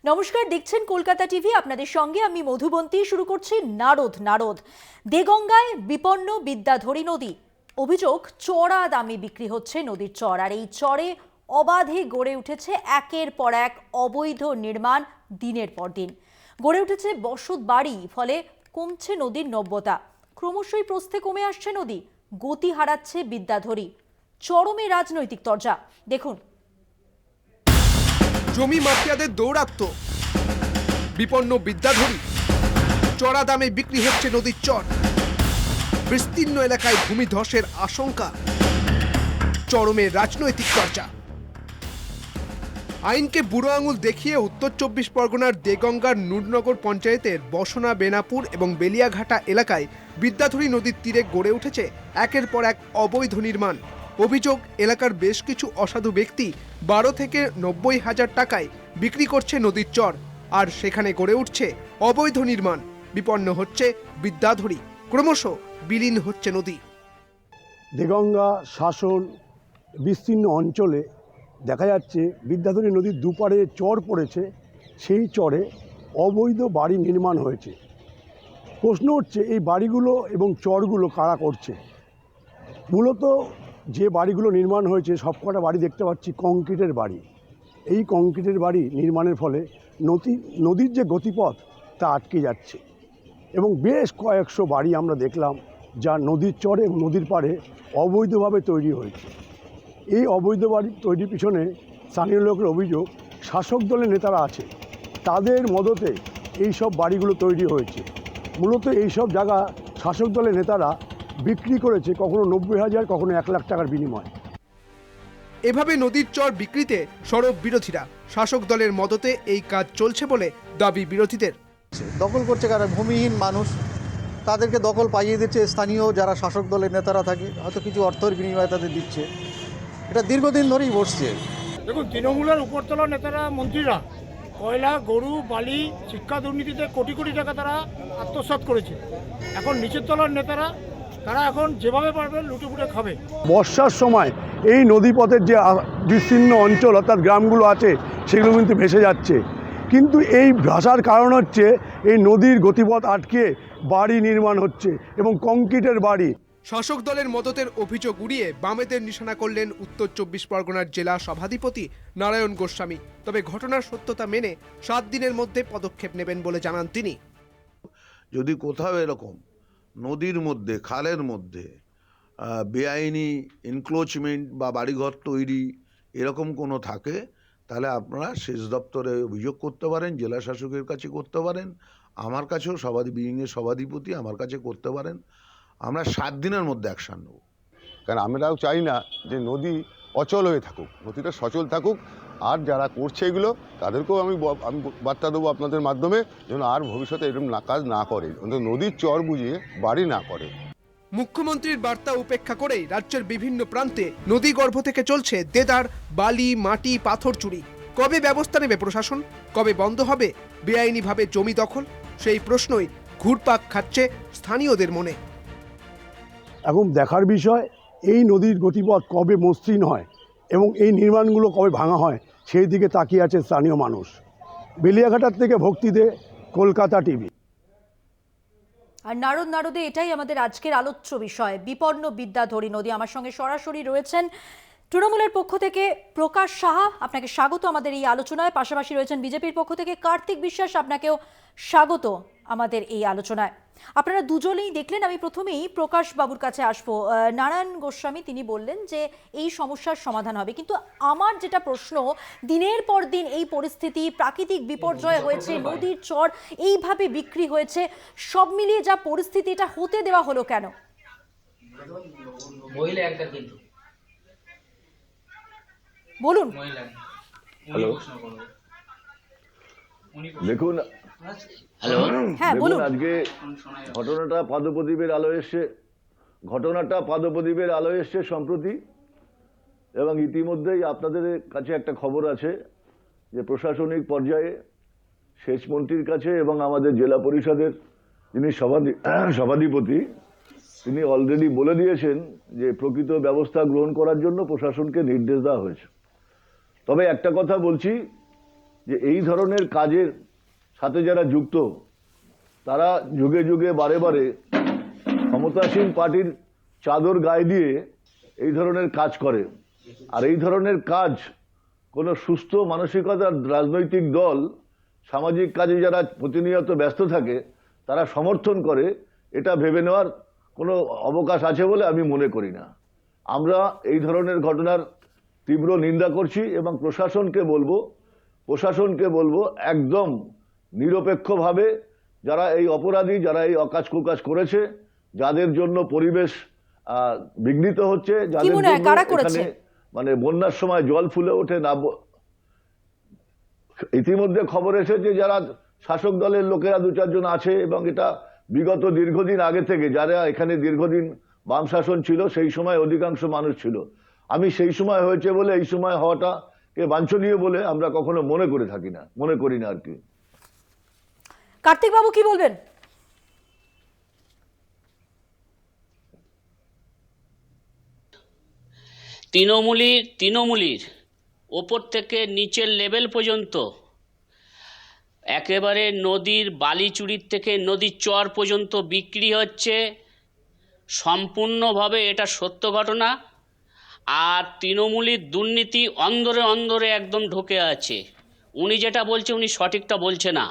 নমস্কার, দেখছেন কলকাতা টিভি। আপনাদের সঙ্গে আমি মধুবন্তী। শুরু করছি নারদ। দেগঙ্গায় বিপন্ন বিদ্যাধরী নদী। অভিযোগ, চড়া দামে বিক্রি হচ্ছে নদীর চর, আর এই চরে অবাধে গড়ে উঠেছে একের পর এক অবৈধ নির্মাণ। দিনের পর দিন গড়ে উঠেছে বসত বাড়ি, ফলে কমছে নদীর নব্যতা। ক্রমশই প্রস্থে কমে আসছে নদী, গতি হারাচ্ছে বিদ্যাধরী। চরমে রাজনৈতিক তরজা। দেখুন। জমি মাফিয়াদের দৌরাত্ম্য, বিপন্ন বিদ্যাধরী, চড়া দামে বিক্রি হচ্ছে নদীর চর, বিস্তীর্ণ এলাকায় ভূমিধসের আশঙ্কা, চরমে রাজনৈতিক চর্চা। আইনকে বুড়ো আঙুল দেখিয়ে উত্তর 24 পরগনার দেগঙ্গার নুরনগর পঞ্চায়েতের বসনা, বেনাপুর এবং বেলিয়াঘাটা এলাকায় বিদ্যাধরী নদীর তীরে গড়ে উঠেছে একের পর এক অবৈধ নির্মাণ। অভিযোগ, এলাকার বেশ কিছু অসাধু ব্যক্তি 12 থেকে 90 হাজার টাকায় বিক্রি করছে নদীর চর, আর সেখানে গড়ে উঠছে অবৈধ নির্মাণ। বিপন্ন হচ্ছে বিদ্যাধরী, ক্রমশ বিলীন হচ্ছে নদী। দেগঙ্গা শাসন বিস্তীর্ণ অঞ্চলে দেখা যাচ্ছে বিদ্যাধরী নদীর দুপারে চর পড়েছে, সেই চরে অবৈধ বাড়ি নির্মাণ হয়েছে। প্রশ্ন হচ্ছে, এই বাড়িগুলো এবং চরগুলো কারা করছে? মূলত যে বাড়িগুলো নির্মাণ হয়েছে, সবকটা বাড়ি দেখতে পাচ্ছি কংক্রিটের বাড়ি। এই কংক্রিটের বাড়ি নির্মাণের ফলে নদীর যে গতিপথ তা আটকে যাচ্ছে, এবং বেশ কয়েকশো বাড়ি আমরা দেখলাম যা নদীর চরে এবং নদীর পাড়ে অবৈধভাবে তৈরি হয়েছে। এই অবৈধ বাড়ি তৈরির পিছনে স্থানীয় লোকের অভিযোগ, শাসক দলের নেতারা আছে, তাদের মদতে এই সব বাড়িগুলো তৈরি হয়েছে। মূলত এই সব জায়গা শাসক দলের নেতারা বিক্রি করেছে, কখনো 90,000, কখনো 1 লাখ টাকার বিনিময়। এভাবে নদীর চর বিক্রিতে সরব বিরোধীরা। শাসক দলের মদতে এই কাজ চলছে বলে দাবি বিরোধীদের। দখল করছে কারা? ভূমিহীন মানুষ, তাদেরকে দখল পাইয়ে দিচ্ছে স্থানীয় যারা শাসক দলের নেতারা থাকে, হয়তো কিছু অর্থের বিনিময়ে তাদের দিচ্ছে। এটা দীর্ঘদিন ধরেই বসছে। দেখুন, তৃণমূলের উপরতলা নেতারা, মন্ত্রীরা কয়লা, গরু, বালি, শিক্ষা দুর্নীতিতে কোটি কোটি টাকা তারা আত্মসাৎ করেছে। এখন নিচের তলার নেতারা তারা এখন যেভাবে পারবে লুটেপুটে খাবে। বর্ষার সময় এই নদীপথের যে বিস্তীর্ণ অঞ্চল অর্থাৎ গ্রামগুলো আছে, সেগুলো কিন্তু ভেসে যাচ্ছে। কিন্তু এই ভাসার কারণ হচ্ছে এই নদীর গতিপথ আটকে বাড়ি নির্মাণ হচ্ছে, এবং কংক্রিটের বাড়ি। শাসক দলের মদতের অভিযোগ উড়িয়ে বামেদের নিশানা করলেন উত্তর 24 পরগনার জেলা সভাধিপতি নারায়ণ গোস্বামী। তবে ঘটনার সত্যতা মেনে 7 দিনের মধ্যে পদক্ষেপ নেবেন বলে জানান তিনি। যদি কোথাও এরকম নদীর মধ্যে, খালের মধ্যে বেআইনি এনক্রোচমেন্ট বা বাড়িঘর তৈরি এরকম কোনো থাকে, তাহলে আপনারা সেচ দপ্তরে অভিযোগ করতে পারেন, জেলা শাসকের কাছে করতে পারেন, আমার কাছেও সভাধিপতি আমার কাছে করতে পারেন। আমরা 7 দিনের মধ্যে অ্যাকশান নেব। কারণ আমরাও চাই না যে নদী অচল হয়ে থাকুক, নদীটা সচল থাকুক। আর যারা করছে এগুলো, তাদেরকেও আমি বার্তা দেবো আপনাদের মাধ্যমে, যেন আর ভবিষ্যতে এরকম কাজ না করে, নদীর চর বুঝিয়ে বাড়ি না করে। মুখ্যমন্ত্রীর বার্তা উপেক্ষা করেই রাজ্যের বিভিন্ন প্রান্তে নদীগর্ভ থেকে চলছে দেদার, বালি, মাটি, পাথর চুরি। কবে ব্যবস্থা নেবে প্রশাসন? কবে বন্ধ হবে বেআইনিভাবে জমি দখল? সেই প্রশ্নই ঘুরপাক খাচ্ছে স্থানীয়দের মনে। এখন দেখার বিষয়, এই নদীর গতিপথ কবে মসৃণ হয় এবং এই নির্মাণগুলো কবে ভাঙা হয়, সেই দিকে তাকিয়ে আছে স্থানীয় মানুষ। বেলিয়াঘাটার থেকে ভক্তি দে, কলকাতা টিভি। আর নারদে এটাই আমাদের আজকের আলোচ্য বিষয়, বিপন্ন বিদ্যাধরী নদী। আমার সঙ্গে সরাসরি রয়েছেন তৃণমূলের পক্ষ থেকে প্রকাশ সাহা, আপনাকে স্বাগত আমাদের এই আলোচনায়। পাশাপাশি রয়েছেন বিজেপির পক্ষ থেকে কার্তিক বিশ্বাস, আপনাকেও স্বাগত আমাদের এই আলোচনায়। আপনারা দুজনেই দেখলেন। আমি প্রথমেই প্রকাশ বাবুর কাছে আসবো। নারায়ণ গোস্বামী তিনি বললেন যে এই সমস্যার সমাধান হবে, কিন্তু আমার যেটা প্রশ্ন, দিনের পর দিন এই পরিস্থিতি, প্রাকৃতিক বিপর্যয় হয়েছে, নদীর চর এইভাবে বিক্রি হয়েছে, সব মিলিয়ে যা পরিস্থিতি, এটা হতে দেওয়া হলো কেন? বলুন। হ্যালো, দেখুন, হ্যাঁ বলুন। আজকে ঘটনাটা পাদপ্রদীপের আলো এসছে সম্প্রতি, এবং ইতিমধ্যেই আপনাদের কাছে একটা খবর আছে যে প্রশাসনিক পর্যায়ে সেচ মন্ত্রীর কাছে এবং আমাদের জেলা পরিষদের যিনি সভাধিপতি, তিনি অলরেডি বলে দিয়েছেন যে প্রকৃত ব্যবস্থা গ্রহণ করার জন্য প্রশাসনকে নির্দেশ দেওয়া হয়েছে। তবে একটা কথা বলছি, যে এই ধরনের কাজের সাথে যারা যুক্ত তারা যুগে যুগে বারে বারে ক্ষমতাসীন পার্টির চাদর গায়ে দিয়ে এই ধরনের কাজ করে। আর এই ধরনের কাজ কোনো সুস্থ মানসিকতার রাজনৈতিক দল সামাজিক কাজে যারা প্রতিনিয়ত ব্যস্ত থাকে তারা সমর্থন করে, এটা ভেবে নেওয়ার কোনো অবকাশ আছে বলে আমি মনে করি না। আমরা এই ধরনের ঘটনার তীব্র নিন্দা করছি এবং প্রশাসনকে বলবো একদম নিরপেক্ষভাবে যারা এই অপরাধী, যারা এই অকাজ কুকাজ করেছে, যাদের জন্য পরিবেশ বিঘ্নিত হচ্ছে, যাদের জন্য এখানে মানে বন্যার সময় জল ফুলে ওঠে না। ইতিমধ্যে খবর এসেছে যারা শাসক দলের লোকেরা 2-4 জন আছে এবং এটা বিগত দীর্ঘদিন আগে থেকে যারা এখানে দীর্ঘদিন বাম শাসন ছিল সেই সময় অধিকাংশ মানুষ ছিল। আমি সেই সময় হয়েছে বলে এই সময় হওয়াটাকে বাঞ্ছনীয় বলে আমরা কখনো মনে করি না আর কি। কার্তিক বাবু কি বলবেন? তৃণমূলীর ওপর থেকে নিচের লেভেল পর্যন্ত একেবারে নদীর বালিচুরির থেকে নদীর চর পর্যন্ত বিক্রি হচ্ছে, সম্পূর্ণভাবে এটা সত্য ঘটনা। আর তৃণমূলীর দুর্নীতি অন্দরে অন্দরে একদম ঢুকে আছে। উনি যেটা বলছে উনি সঠিকটা বলছে না।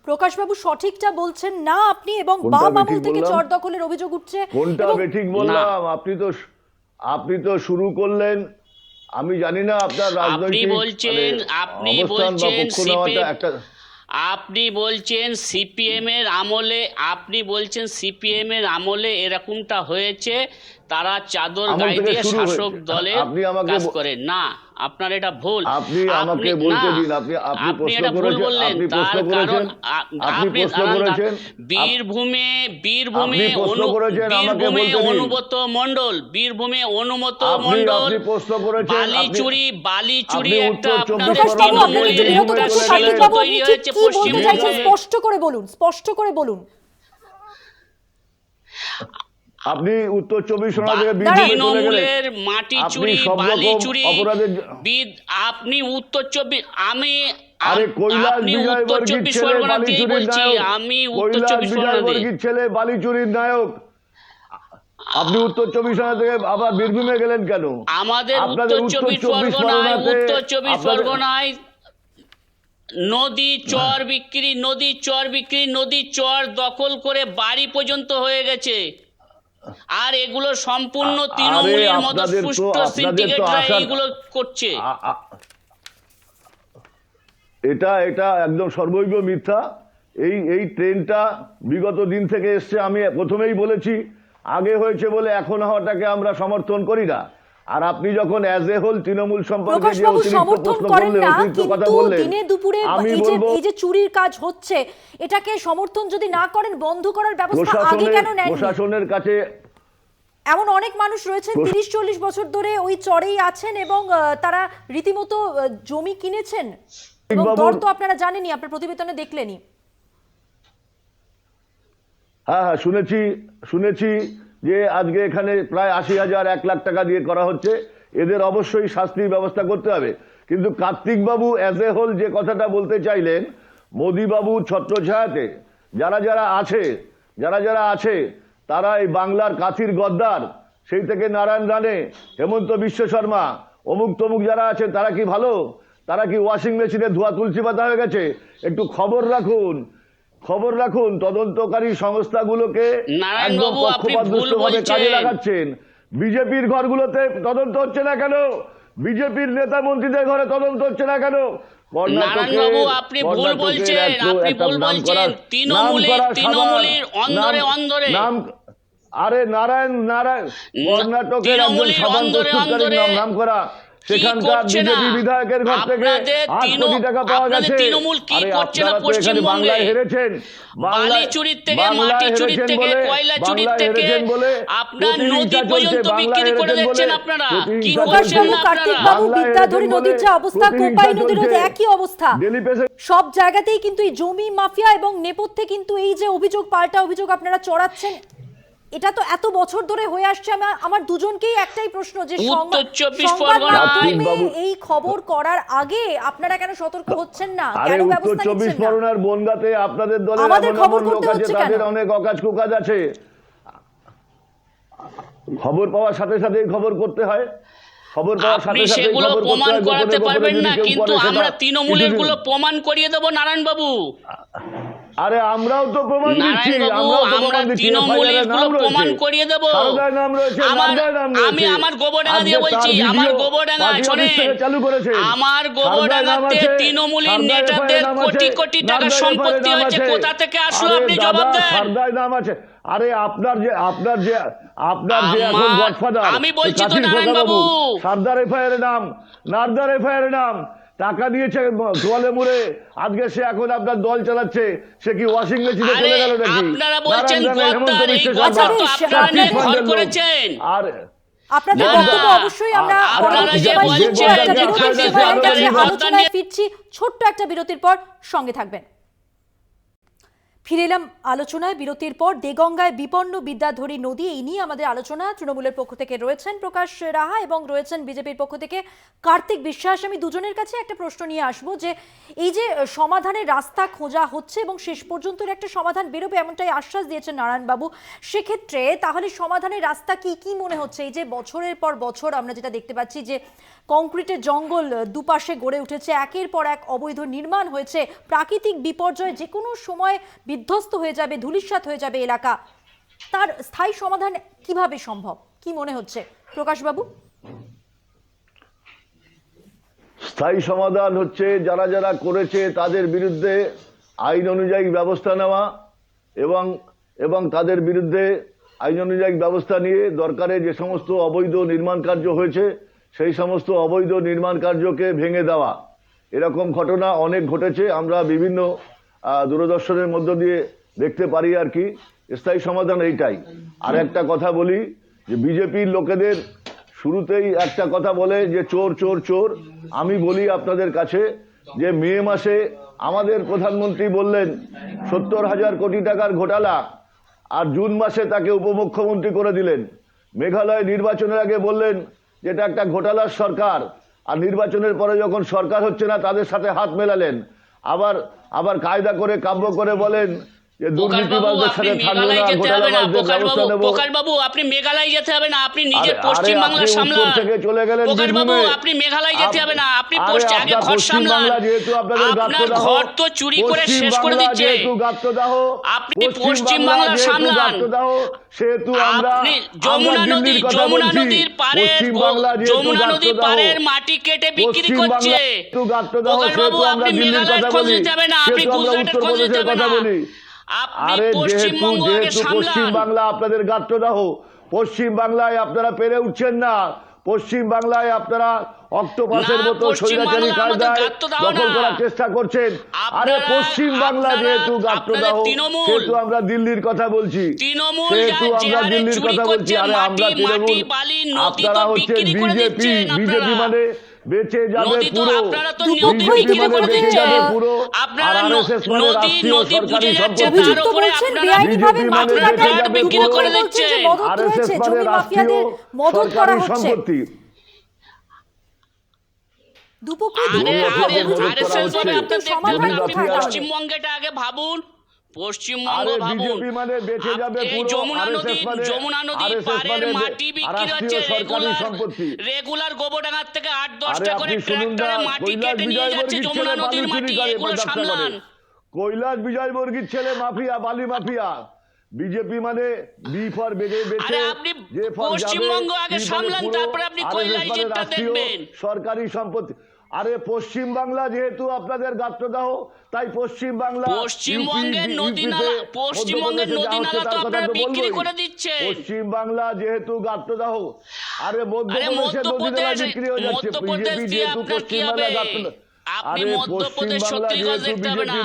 প্রকাশবাবু সঠিকটা বলছেন না আপনি, এবং বাম আমল থেকে চর দখলের অভিযোগ উঠছে। কোনটা বেঠিক বললাম? আপনি তো শুরু করলেন। আমি জানি না আপনার রাজনৈতিক আপনি বলছেন সিপিএম এর আমলে এরকমটা হয়েছে, তারা চাদর গায়ে দিয়ে শাসক দলের কাজ করে না। আপনার এটা ভুল। আপনি আমাকে বলতে দিন। আপনি এটা ভুল বললেন। তার কারণ আপনি বীরভূমে অনুব্রত মণ্ডল বালিচুরি একটা তৈরি হয়েছে পশ্চিমবঙ্গে। স্পষ্ট করে বলুন। আপনি উত্তর 24 পরগনা থেকে তৃণমূলের মাটি চুরি, বালি চুরি, আপনি উত্তর 24 পরগনাতেই বলছি। আমি উত্তর 24 পরগনার ছেলে বালি চুরির নায়ক। আপনি উত্তর 24 পরগনা থেকে আবার বীরভূমে গেলেন কেন? আমাদের উত্তর 24 পরগনায় নদীর চর দখল করে বাড়ি পর্যন্ত হয়ে গেছে। আর এগুলো সম্পূর্ণ তৃণমূলের মদতপুষ্ট সিন্ডিকেটরা এইগুলো করছে। এটা একদম সর্বৈব মিথ্যা। এই ট্রেনটা বিগত দিন থেকে এসছে। আমি প্রথমেই বলেছি, আগে হয়েছে বলে এখন হওয়াটাকে আমরা সমর্থন করি না। আর আপনি যখন অ্যাজ এ হোল তৃণমূল সম্পর্কে যে অতিরিক্ত প্রশ্ন করলেন, অতিরিক্ত কথা বললেন, দিনে দুপুরে এই যে চুরির কাজ হচ্ছে এটাকে সমর্থন যদি না করেন, বন্ধ করার ব্যবস্থা আগে কেন নেন? প্রশাসনের কাছে এমন অনেক মানুষ রয়েছেন 30-40 বছর ধরে ওই চরেই আছেন এবং তারা রীতিমতো জমি কিনেছেন এবং দর তো আপনারা জানেনই, আপনার প্রতিবেদনে দেখলেনই। হ্যাঁ, শুনেছি যে আজকে এখানে প্রায় 80,000-1 লাখ টাকা দিয়ে করা হচ্ছে। এদের অবশ্যই শাস্তির ব্যবস্থা করতে হবে। কিন্তু কার্তিক বাবু অ্যাজ এ হোল যে কথাটা বলতে চাইলেন, মোদি বাবু ছত্রছায়াতে যারা আছে তারা এই বাংলার কাথির গদ্দার, সেই থেকে নারায়ণ রানে, হেমন্ত বিশ্ব শর্মা, অমুক তমুক যারা আছে তারা কি ভালো? তারা কি ওয়াশিং মেশিনে ধোয়া তুলসী পাতা হয়ে গেছে? একটু খবর রাখুন। তদন্তকারী সংস্থাগুলোকে একদম পক্ষপাতদুষ্টভাবে কাজে লাগাচ্ছেন। বিজেপির ঘরগুলোতে তদন্ত হচ্ছে না কেন? বিজেপির নেতা মন্ত্রীদের ঘরে তদন্ত হচ্ছে না কেন? আপনি ভুল বলছেন। তৃণমূলের অন্দরে আরে নারায়ণ কর্ণাটকের একজন সাধারণ প্রস্তুতকারীর নাম করা সেখানকার বিজেপি বিধায়কের ঘর থেকে 8 কোটি টাকা পাওয়া গেছে। তৃণমূল কি করছে না পশ্চিমবঙ্গে? বাংলায় হেরেছেন, বালি চুরির থেকে, মাটি চুরির থেকে, কয়লা চুরির থেকে আপনার নদী পর্যন্ত বিক্রি করে দিচ্ছেন আপনারা। কি করছেন কার্তিক বাবু? বিদ্যাধরী নদীর যে অবস্থা, কোপাই নদীরও যে একই অবস্থা। সব জায়গাতেই কিন্তু এই জমি মাফিয়া এবং নেপথ্যে কিন্তু এই যে অভিযোগ, পাল্টা অভিযোগ আপনারা চড়াচ্ছেন। এটা তো এত বছর ধরে হয়ে আসছে। আমার দুজনকেই একটাই প্রশ্ন, যে উত্তর 24 সংবাদ পরগনা মাধ্যমে এই খবর করার আগে আপনারা কেন সতর্ক হচ্ছেন না, আরে কেন উত্তর ব্যবস্থা 24 নিচ্ছেন না? পরগনার বনগাঁতে আপনাদের দলের আমাদের এমন খবর এমন লোক করতে আছে, হচ্ছে কেন? তাদের অনেক অকাজ কুকাজ আছে। খবর পাওয়ার সাথে সাথেই খবর করতে হয়, খবর পাওয়ার আপনি সাথে সাথে সেগুলো খবর করতে প্রমাণ হয়। করাতে গোপনে পারবেন গোপনে না, যদি কেউ কিন্তু করে আমরা সেটা তৃণমূলের কিছু গুলো প্রমাণ করিয়ে দেবো নারায়ণবাবু। আরে আমরাও তো প্রমাণ দিচ্ছি, নারায়ণবাবু, আমরাও তো আমরা প্রমাণ দিচ্ছি। তৃণমূলের FIR এর গুলো নাম প্রমাণ রয়েছে, করিয়ে দেবো। সারদার নাম রয়েছে, নারদার নাম রয়েছে। আমি আমার গোবরডাঙ্গা দিয়ে আজকে বলছি, তার আমার ভিডিও গোবরডাঙ্গা পার্টি অফিস থেকে চালু করেছে। আমার সারদার নাম গোবরডাঙ্গাতে আছে, তৃণমূলের সারদার নেতাদের FIR নাম কোটি আছে, কোটি টাকা নারদার সম্পত্তি FIR নাম হয়েছে, আছে। কোথা থেকে আসলো আরে আপনি দাদা, জবাব দেন। সারদার নাম আছে। আরে আপনার যে এখন গডফাদার, আমি বলছি তো কাশীর নারায়ণবাবু। খোকাবাবু, সারদার FIR এর নাম, নারদার FIR এর নাম, টাকা দিয়েছে তোয়ালে মুড়ে, আজকে সে এখন আপনার দল চালাচ্ছে। সে কি ওয়াশিং মেশিনে চলে গেল নাকি? আপনারা বলছেন নারায়ণ রানে, গদ্দার, হেমন্ত এই বিশ্ব গদ্দার তো শর্মা, আপনারা নিয়ে চাকরি ঘর ফান্ডের লোক। করেছেন। আর আপনাদের না, বক্তব্য না। অবশ্যই আমরা আপনারা পরবর্তী যে সময় বলছেন শুনবো। একটা যে বিরতির কাশীর সময় একটা খোকাবাবু গদ্দার আলোচনায় নিয়ে- ফিরছি, ছোট্ট একটা বিরতির পর সঙ্গে থাকবেন। ফিরে এলাম আলোচনায় বিরতির পর। দেগঙ্গায় বিপন্ন বিদ্যাধরী নদী, এই নিয়ে আমাদের আলোচনা। তৃণমূলের পক্ষ থেকে রয়েছেন প্রকাশ রাহা এবং রয়েছেন বিজেপির পক্ষ থেকে কার্তিক বিশ্বাস। আমি দুজনের কাছে একটা প্রশ্ন নিয়ে আসবো, যে এই যে সমাধানের রাস্তা খোঁজা হচ্ছে এবং শেষ পর্যন্ত একটা সমাধান বেরোবে এমনটাই আশ্বাস দিয়েছেন নারায়ণবাবু, সেক্ষেত্রে তাহলে সমাধানের রাস্তা কি মনে হচ্ছে? এই যে বছরের পর বছর আমরা যেটা দেখতে পাচ্ছি, যে কংক্রিটের জঙ্গল দুপাশে গড়ে উঠেছে, একের পর এক অবৈধ নির্মাণ হয়েছে, প্রাকৃতিক বিপর্যয় যে কোনো সময় বিধ্বস্ত হয়ে যাবে, ধূলিসাৎ হয়ে যাবে এলাকা, তার স্থায়ী সমাধান কিভাবে সম্ভব, কি মনে হচ্ছে প্রকাশবাবু? স্থায়ী সমাধান হচ্ছে যারা যারা করেছে তাদের বিরুদ্ধে আইন অনুযায়ী ব্যবস্থা নেওয়া, এবং তাদের বিরুদ্ধে আইন অনুযায়ী ব্যবস্থা নিয়ে দরকারে যে সমস্ত অবৈধ নির্মাণ কার্য হয়েছে সেই সমস্ত অবৈধ নির্মাণ কার্যকে ভেঙে দেওয়া। এরকম ঘটনা অনেক ঘটেছে, আমরা বিভিন্ন দূরদর্শনের মধ্য দিয়ে দেখতে পারি আর কি। স্থায়ী সমাধান এইটাই। আর একটা কথা বলি, যে বিজেপির লোকেদের শুরুতেই একটা কথা বলে যে চোর চোর চোর। আমি বলি আপনাদের কাছে যে মে মাসে আমাদের প্রধানমন্ত্রী বললেন 70,000 কোটি টাকার ঘোটালা, আর জুন মাসে তাকে উপমুখ্যমন্ত্রী করে দিলেন। মেঘালয় নির্বাচনের আগে বললেন যেটা একটা ঘোটালার সরকার, আর নির্বাচনের পরে যখন সরকার হচ্ছে না তাদের সাথে হাত মেলালেন। আবার কায়দা করে কাব্য করে বলেন যে দুর্নীতিবাজদের সাথে থাকবো না, ঘোটালাবাজদের ব্যবস্থা নেব। প্রকাশবাবু, আপনি মেঘালয় যেতে হবে না, আপনি নিজের পশ্চিম বাংলা সামলান। থেকে চলে গেলেন প্রকাশবাবু, আপনি মেঘালয় যেতে হবে না, আপনি আগে ঘর সামলান। যেহেতু আপনাদের আপনার ঘর তো চুরি করে শেষ করে দিচ্ছে। আপনি পশ্চিম বাংলা সামলান। সেহেতু আপনি যমুনা নদীর পাড়ের মাটি কেটে বিক্রি করছে। প্রকাশবাবু, আপনি মেঘালয়ের খোঁজ নিতে হবে না, আপনি গুজরাটের খোঁজ নিতে হবে না, আপনি পশ্চিমবঙ্গ আগে সামলান। পশ্চিম বাংলা আপনাদের গাত্রদাহ, পশ্চিম বাংলায় আপনারা পেরে উঠছেন না। পশ্চিম বাংলায় আপনারা অক্টোপাসের মতো স্বৈরাচারী কায়দায় দখল করার চেষ্টা করছেন। আরে পশ্চিম বাংলা যেহেতু গাত্রদাহ, সেহেতু আমরা দিল্লির কথা বলছি, সেহেতু আমরা দিল্লির কথা বলছি। আরে আমরা তৃণমূল, আপনারা হচ্ছেন বিজেপি মানে বেঁচে যাবে পুরো, বিজেপি মানে বেঁচে যাবে পুরো, আর আরএসএস মানে রাষ্ট্রীয় সরকারি সম্পত্তি। বেআইনিভাবে মাটি কাটা বিক্রি করে দিচ্ছে। আরএসএস মানে রাষ্ট্রীয় সরকারি সম্পত্তি। পশ্চিমবঙ্গেটা আগে ভাবুন, পশ্চিমবঙ্গ ভাবুন। বিজেপি মানে বেঁচে যাবে পুরো, যমুনা নদীর পাড়ের মাটি বিক্রি হচ্ছে রেগুলার। গোবরডাঙ্গার থেকে 8-10টা করে ট্রাক্টরে মাটি কেটে নিয়ে যাচ্ছে যমুনা নদীর মাটি। এগুলো সামলান। কৈলাস বিজয়বর্গীর ছেলে মাফিয়া, বালি মাফিয়া। বিজেপি মানে বি ফর বেঁচে, আপনি পশ্চিমবঙ্গ আগে সামলান, তারপরে আপনি কৈলাসটা দেখবেন। সরকারি সম্পত্তি। আরে পশ্চিম বাংলা যেহেতু আপনাদের গাত্রদাহ, তাই পশ্চিমবঙ্গের নদী নালা তো আপনারা বিক্রি করে দিচ্ছেন। পশ্চিম বাংলা যেহেতু গাত্রদাহ, আরে মধ্যপ্রদেশের নদী নালা বিক্রি হয়ে যাচ্ছে। বিজেপি যেহেতু পশ্চিম বাংলা গাত্রদাহ, আপনি মধ্যপ্রদেশ ছত্তিশগড় দেখতে হবে না,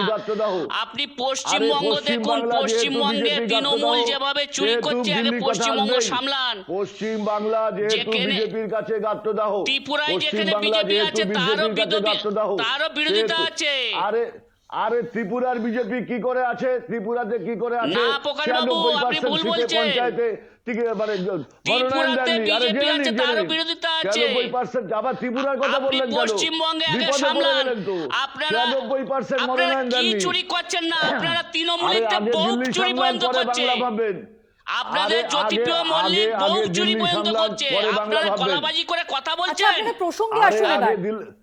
আপনি পশ্চিমবঙ্গ দেখুন। পশ্চিমবঙ্গে তৃণমূল যেভাবে চুরি করছে, আগে পশ্চিমবঙ্গ সামলান। পশ্চিম বাংলা যেহেতু বিজেপির কাছে গাত্রদাহ, ত্রিপুরায় যেখানে বিজেপি আছে তারও বিরোধিতা আছে। আরে আরে ত্রিপুরার বিজেপি কি করে আছে, ত্রিপুরাতে কি করে আছে? না, প্রকাশ বাবু, আপনি ভুল 96% বলছেন। পঞ্চায়েতে মানে মনোনয়ন ত্রিপুরাতে দেননি। আরে বিজেপি জেনে আছে, নিন, তারও জেনে নিন। বিরোধিতা আছে। 96% আবার ত্রিপুরার কথা আপনি বললেন কেন? পশ্চিমবঙ্গে আগে বিপদে পড়ে সামলান। গেলেন তো। আপনারা 96% আপনারা মনোনয়ন কি দেননি। চুরি করছেন না? আপনারা আরে তৃণমূলীতে আগে বহু দিল্লি চুরি সামলান, পর্যন্ত পরে করছে। বাংলা ভাববেন। আপনাদের আরে জ্যোতিপ্রিয় আগে মল্লিক আগে বহু আগে চুরি দিল্লি পর্যন্ত সামলান, করছে। পরে বাংলা আপনারা ভাববেন। গলাবাজি করে কথা আচ্ছা, বলছেন। আপনারা প্রসঙ্গে আরে আসুন এবার।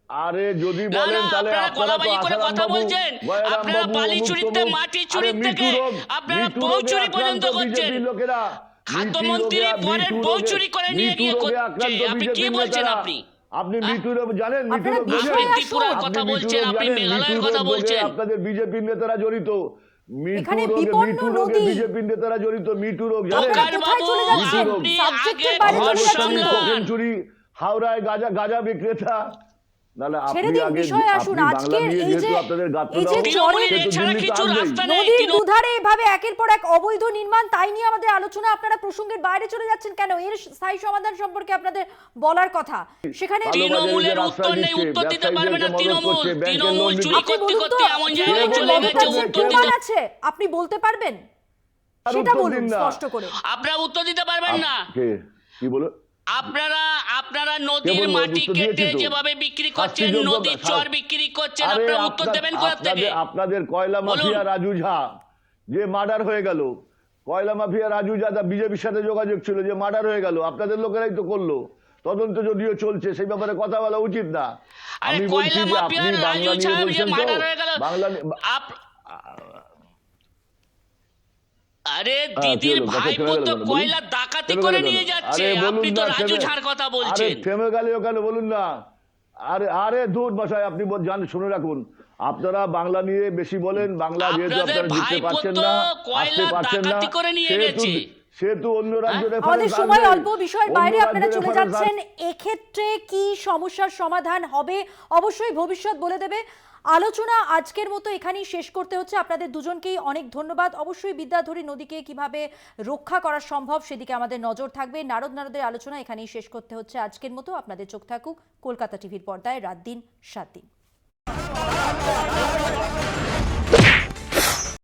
আরে যদি না, বলেন না, তাহলে আপনারা আপনারা তো গলাবাজি করে আসারাম কথা বাবু, বলছেন। গয়রাম আপনারা বাবু, বালি অমুক চুরিতে, তমুক। মাটি আরে চুরির মৃত্যু থেকে রোগ, আপনারা মৃত্যু বহু রোগে চুরি আক্রান্ত পর্যন্ত করছেন। বিজেপির লোকেরা, খাদ্যমন্ত্রী মৃত্যু রোগে- পরের মৃত্যু বহু রোগে- চুরি করে নিয়ে মৃত্যু গিয়ে রোগে করছে। আক্রান্ত আপনি কি বিজেপির বলছেন নেতারা। আপনি? আপনি মৃত্যু রোগ জানেন? মৃত্যু আপনারা রোগ বিষয়ে বোঝেন? আসুন। ত্রিপুরার কথা আপনি বলছেন, মৃত্যু রোগ আপনি জানেন? মেঘালয়ের মৃত্যু কথা রোগ রোগে বলছেন। আপনাদের বিজেপির নেতারা জড়িত। এখানে মৃত্যু রোগে বিপন্ন নদী। বিজেপির নেতারা জড়িত। মৃত্যু রোগ জানেন? প্রকাশ কোথায় বাবু, চলে যাচ্ছেন? আপনি সাবজেক্টের আগে বাইরে ঘর চলে যাচ্ছেন তো। সামলান। কোকেন চুরি, হাওড়ায় গাঁজা বিক্রেতা। নাহলে ছেড়ে আপনি দিন আগে বিষয়ে আসুন। আপনি বাংলা আজকের নিয়ে এই যে যেহেতু আপনাদের এই যে গাত্রদাহ, তৃণমূলের সে তো এছাড়া দিল্লিতে কিছু আসবেই। রাস্তা নেই। নদীর দুধারে এভাবে একের পর এক অবৈধ নির্মাণ, তাই নিয়ে আমাদের আলোচনা। আপনারা প্রসঙ্গের বাইরে চলে যাচ্ছেন কেন? এর স্থায়ী সমাধান সম্পর্কে আপনাদের বলার কথা। সেখানে তৃণমূলের উত্তর নেই, উত্তর দিতে পারবে না তৃণমূল। তৃণমূল চুরি আপনি করতে বলুন তো, করতে এমন জায়গায় চলে গেছে, মমতাজির উত্তর কি দিতে মান আছে? আপনি বলতে পারবেন? সেটা উত্তর বলুন দিন না। স্পষ্ট করে। আপনারা উত্তর দিতে পারবেন না। কি বলো? আপনারা নদীর বলবো? মাটি উত্তর কেটে দিয়েছি তো। যেভাবে বিক্রি করছেন, শাস্তিযোগ্য- নদীর চর বিক্রি করছেন, আরে আপনারা উত্তর দেবেন কোথা থেকে? আপনাদের কয়লা বলুন। মাফিয়া রাজু ঝা যে মার্ডার হয়ে গেল, কয়লা মাফিয়া রাজু ঝা বিজেপির সাথে যোগাযোগ ছিল, যে মার্ডার হয়ে গেল, আপনাদের লোকেরাই তো করলো। তদন্ত যদিও চলছে, সেই ব্যাপারে কথা বলা উচিত না। আরে আমি বলছি কয়লা যে আপনি মাফিয়া বাংলা রাজু নিয়ে সাহেব যে বলছেন তো, মার্ডার হয়ে গেল, বাংলা আরে দিদির চলো, কথা ভাইপো থেমে গেল তো কেন? কয়লা বলুন। ডাকাতি থেমে করে গেল নিয়ে কেন? যাচ্ছে, আরে বলুন আপনি তো না, রাজু থেমে- ঝাড় কথা আরে বলছেন। থেমে গেল কেন বলুন না। আরে দূর মশাই, আপনি শুনে রাখুন, আপনারা বাংলা নিয়ে বেশি বলেন। বাংলা যেহেতু আপনাদের আপনারা জিততে ভাইপো পারছেন তো না, কয়লা আসতে পারছেন না, ডাকাতি করে নিয়ে গেছে। সেহেতু অন্য রাজ্যের আমাদের reference সময় আসবে। অল্প, বিষয়ের অন্য বাইরে আপনারা রাজ্যের চলে reference যাচ্ছেন। এক্ষেত্রে কি সমস্যার সমাধান হবে অবশ্যই ভবিষ্যৎ বলে দেবে। আলোচনা আজকের মতো এখানেই শেষ করতে হচ্ছে। আপনাদের দুজনকেই অনেক ধন্যবাদ। অবশ্যই বিদ্যাধরী নদীকে কিভাবে রক্ষা করা সম্ভব সেদিকে আমাদের নজর থাকবে। নারদের আলোচনা এখানেই শেষ করতে হচ্ছে আজকের মতো। আপনাদের চোখ থাকুক কলকাতা টিভির পর্দায়। রাত দিন 7 দিন।